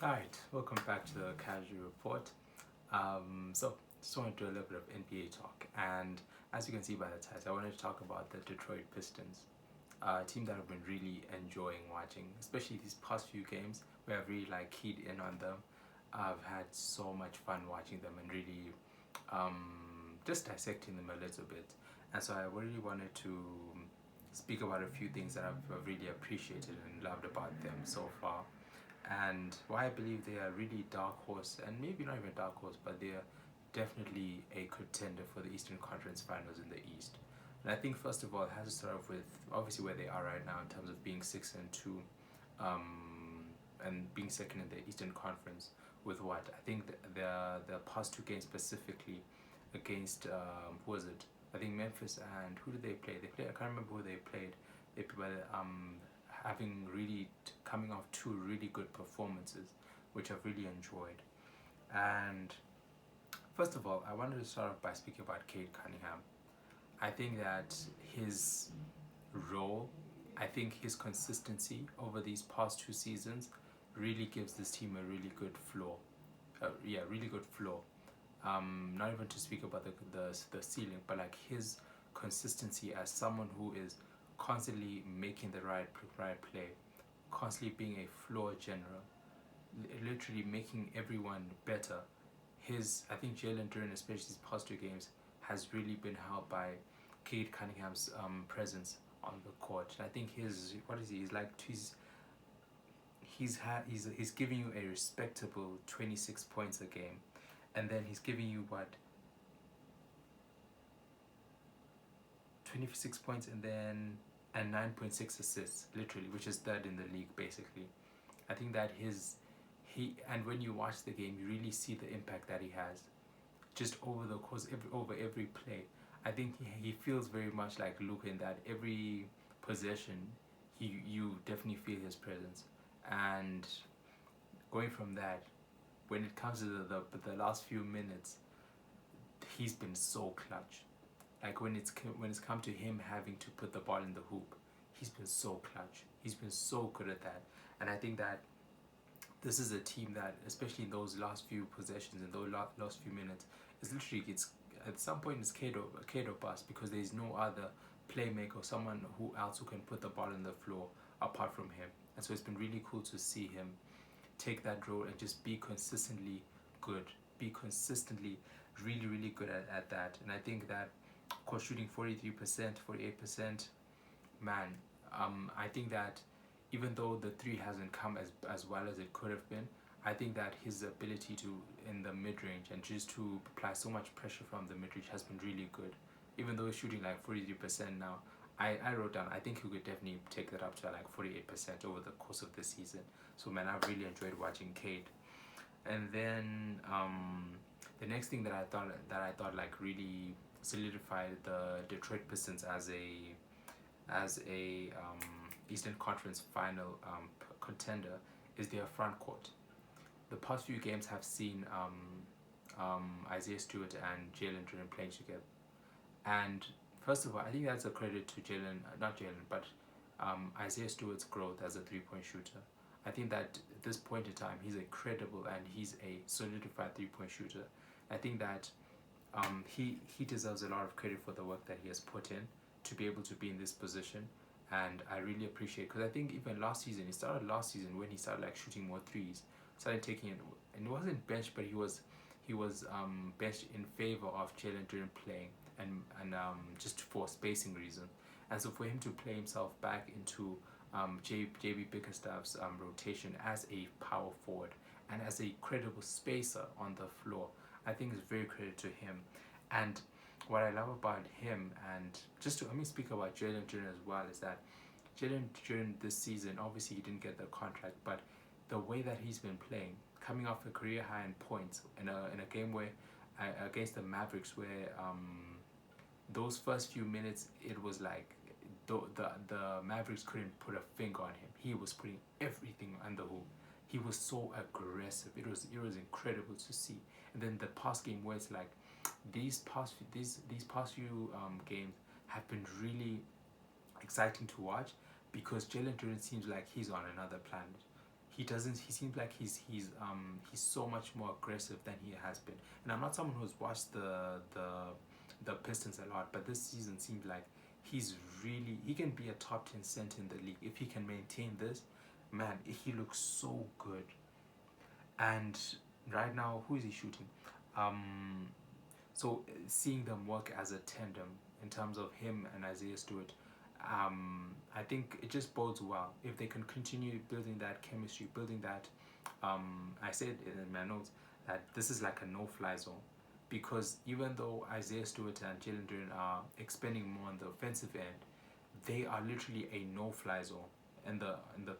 Alright, welcome back to the Casual Report. Just want to do a little bit of NBA talk, and as you can see by the title, I wanted to talk about the Detroit Pistons, a team that I've been really enjoying watching, especially these past few games where I've really keyed in on them. I've had so much fun watching them and really just dissecting them a little bit, and so I really wanted to speak about a few things that I've really appreciated and loved about them so far, and why I believe they are really dark horse, and maybe not even dark horse, but they are definitely a contender for the Eastern Conference Finals in the East. And I think first of all, it has to start off with obviously where they are right now in terms of being 6-2, and being second in the Eastern Conference. With what I think the past two games specifically against who was it? I think Memphis, and who did they play? They played. I can't remember who they played. They played having really coming off two really good performances, which I've really enjoyed. And first of all, I wanted to start off by speaking about Cade Cunningham. I think that his role, I think his consistency over these past two seasons really gives this team a really good floor. Really good floor. Not even to speak about the ceiling, but like his consistency as someone who is constantly making the right play, constantly being a floor general, literally making everyone better. I think Jalen Duren, especially these past two games, has really been helped by Cade Cunningham's presence on the court. And I think what is he? He's giving you a respectable 26 points a game, and then he's giving you 26 points and 9.6 assists, literally, which is third in the league basically. I think that and when you watch the game, you really see the impact that he has just over the course over every play. I think he feels very much like Luka in that every possession, you definitely feel his presence. And going from that, when it comes to the last few minutes, he's been so clutch. Like when it's come to him having to put the ball in the hoop, he's been so clutch. He's been so good at that, and I think that this is a team that, especially in those last few possessions and those last few minutes, it's at some point it's Cade or bust, because there's no other playmaker or someone who else who can put the ball on the floor apart from him. And so it's been really cool to see him take that role and just be consistently good, be consistently really good at that. And I think that, of course, shooting 43%, 48%, man, I think that even though the three hasn't come as well as it could have been, I think that his ability to in the mid range and just to apply so much pressure from the mid range has been really good. Even though he's shooting like 43% now, I wrote down I think he could definitely take that up to like 48% over the course of the season. So man, I've really enjoyed watching Cade. And then the next thing that I thought like really solidified the Detroit Pistons as a Eastern Conference final contender is their front court. The past few games have seen Isaiah Stewart and Jalen Duren playing together. And first of all, I think that's a credit to not Jalen, but Isaiah Stewart's growth as a three-point shooter. I think that at this point in time, he's a credible and he's a solidified three-point shooter. I think that he deserves a lot of credit for the work that he has put in to be able to be in this position. And I really appreciate, because I think even he started last season when he started like shooting more threes, started taking it, and it wasn't benched, but he was benched in favor of Jalen Duren playing, and just for spacing reason. And so for him to play himself back into JB Bickerstaff's rotation as a power forward and as a credible spacer on the floor, I think is very credit to him. And what I love about him, and just to let me speak about Jalen Duren as well, is that Jalen Duren this season, obviously he didn't get the contract, but the way that he's been playing, coming off a career high in points in a game where against the Mavericks, where those first few minutes it was like the Mavericks couldn't put a finger on him. He was putting everything on the hoop. He was so aggressive. It was incredible to see. And then the past game where it's like these past few games have been really exciting to watch, because Jalen Duren seems like he's on another planet. he seems like he's so much more aggressive than he has been. And I'm not someone who's watched the Pistons a lot, but this season seems like he can be a top 10 center in the league if he can maintain this. Man, he looks so good. And right now, who is he shooting? Um, seeing them work as a tandem in terms of him and Isaiah Stewart, I think it just bodes well if they can continue building that chemistry, building that. I said in my notes that this is like a no-fly zone, because even though Isaiah Stewart and Jalen Duren are expending more on the offensive end, they are literally a no-fly zone in the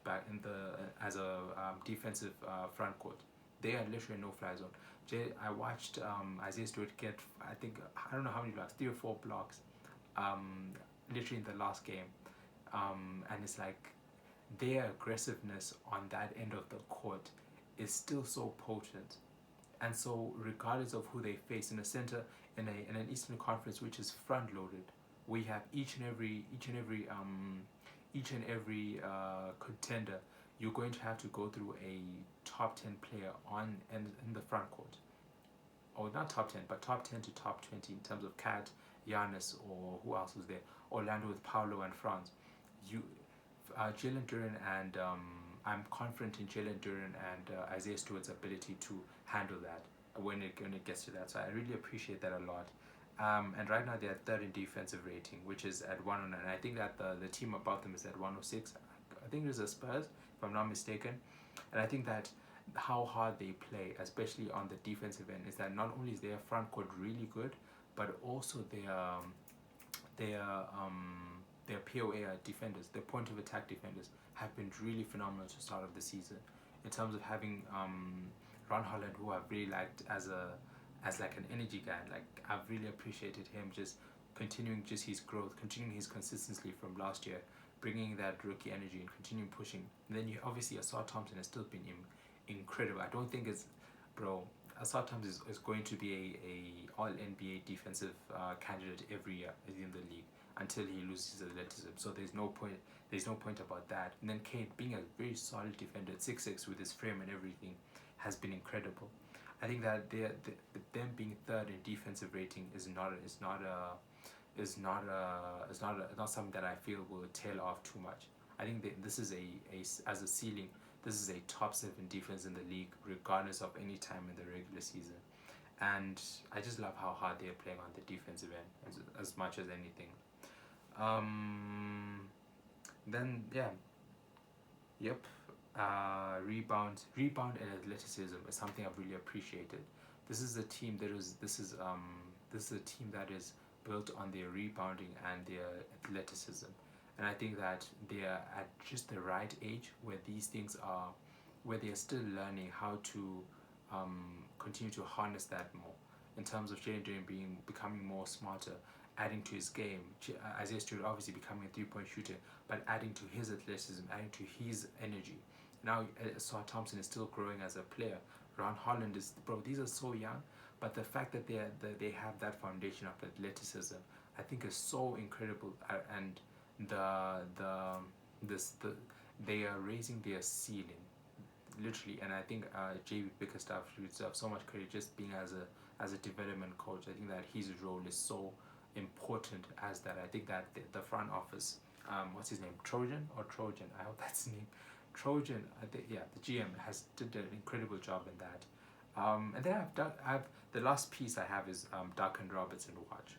back in the as a defensive front court. They are literally a no-fly zone. I watched Isaiah Stewart get, I think, I don't know how many blocks, 3 or 4 blocks, um, literally in the last game, and it's like their aggressiveness on that end of the court is still so potent. And so, regardless of who they face in a center in an Eastern Conference which is front loaded, we have each and every contender. You're going to have to go through a top 10 player on in the front court, or not top 10, but top 10 to top 20 in terms of Cat, Giannis, or who else was there? Orlando with Paolo and Franz. You, Jalen Duren and I'm confident in Jalen Duren and Isaiah Stewart's ability to handle that when it gets to that. So I really appreciate that a lot. And right now they're third in defensive rating, which is at 109. I think that the team above them is at 106. I think it's the Spurs, if I'm not mistaken. And I think that how hard they play, especially on the defensive end, is that not only is their front court really good, but also their their POA defenders, their point of attack defenders, have been really phenomenal to start of the season. In terms of having Ron Holland, who I've really liked as like an energy guy. Like I've really appreciated him just continuing just his growth, continuing his consistency from last year, bringing that rookie energy and continuing pushing. And then you obviously Asar Thompson has still been incredible. I don't think it's, bro. Asar Thompson is going to be a all NBA defensive candidate every year in the league until he loses his athleticism. So there's no point. There's no point about that. And then Kane, being a very solid defender at 6'6" with his frame and everything, has been incredible. I think that them being third in defensive rating is not something that I feel will tail off too much. I think that this is a as a ceiling. This is a top 7 defense in the league, regardless of any time in the regular season. And I just love how hard they're playing on the defensive end as much as anything. Then yeah, yep. Rebound and athleticism is something I've really appreciated. This is a team that is this is a team that is built on their rebounding and their athleticism, and I think that they are at just the right age where these things are, where they are still learning how to continue to harness that more. In terms of Jalen Duren becoming more smarter, adding to his game, Isaiah Stewart obviously becoming a 3-point shooter, but adding to his athleticism, adding to his energy. Now, Saw Thompson is still growing as a player. Ron Holland is, bro. These are so young, but the fact that they have that foundation of athleticism, I think, is so incredible. And they are raising their ceiling, literally. And I think JB Bickerstaff should deserve so much credit just being as a development coach. I think that his role is so important as that. I think that the front office, what's his name, Trojan or Trojan? I hope that's his name. Trojan, yeah, the GM has did an incredible job in that. And then I've the last piece I have is Duncan Robinson watch.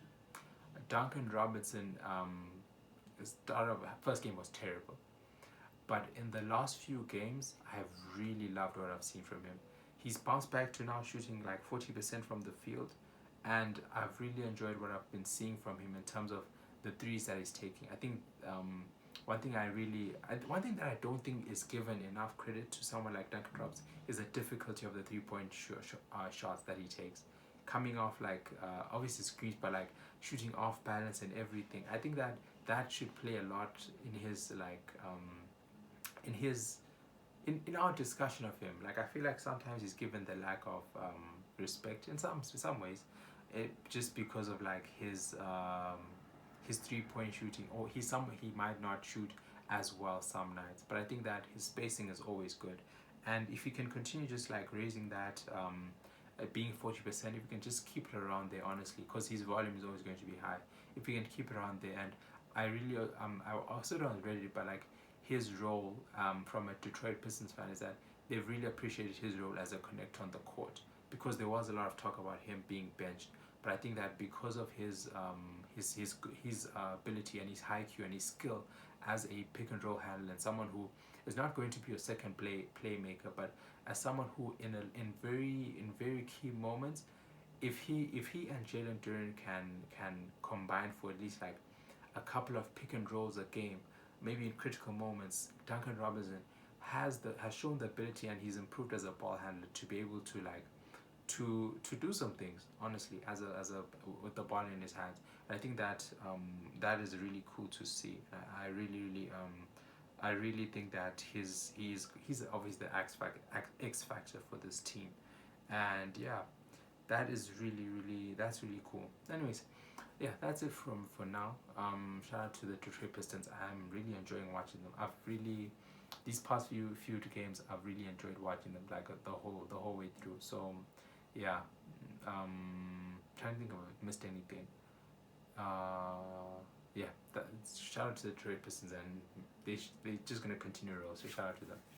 Duncan Robinson, the start of first game was terrible, but in the last few games, I have really loved what I've seen from him. He's bounced back to now shooting like 40% from the field, and I've really enjoyed what I've been seeing from him in terms of the threes that he's taking. I think one thing that I don't think is given enough credit to someone like Duncan Robinson is the difficulty of the 3-point shots that he takes, coming off like obviously screens, but like shooting off balance and everything. I think that should play a lot in his like in our discussion of him. Like I feel like sometimes he's given the lack of respect in some ways, just because of like his 3-point shooting, or he might not shoot as well some nights, but I think that his spacing is always good, And if you can continue just like raising that, being 40%, if you can just keep it around there, honestly, because his volume is always going to be high. If you can keep it around there, and I really, I also don't Reddit, but like his role, from a Detroit Pistons fan, is that they've really appreciated his role as a connector on the court, because there was a lot of talk about him being benched. But I think that because of his ability and his high Q and his skill as a pick and roll handler, and someone who is not going to be a second playmaker, but as someone who in very key moments, if he and Jalen Duren can combine for at least like a couple of pick and rolls a game, maybe in critical moments, Duncan Robinson has shown the ability, and he's improved as a ball handler to be able to like to do some things, honestly, as a with the ball in his hands. And I think that that is really cool to see. I really think that he's obviously the X factor for this team. And yeah, that is that's really cool. Anyways, yeah, that's it from for now. Shout out to the Detroit Pistons. I'm really enjoying watching them. I've really these past few games, I've really enjoyed watching them, like the whole way through. So yeah, trying to think of if I missed anything. Yeah, shout out to the Detroit Pistons, and they just gonna continue roll. So shout out to them.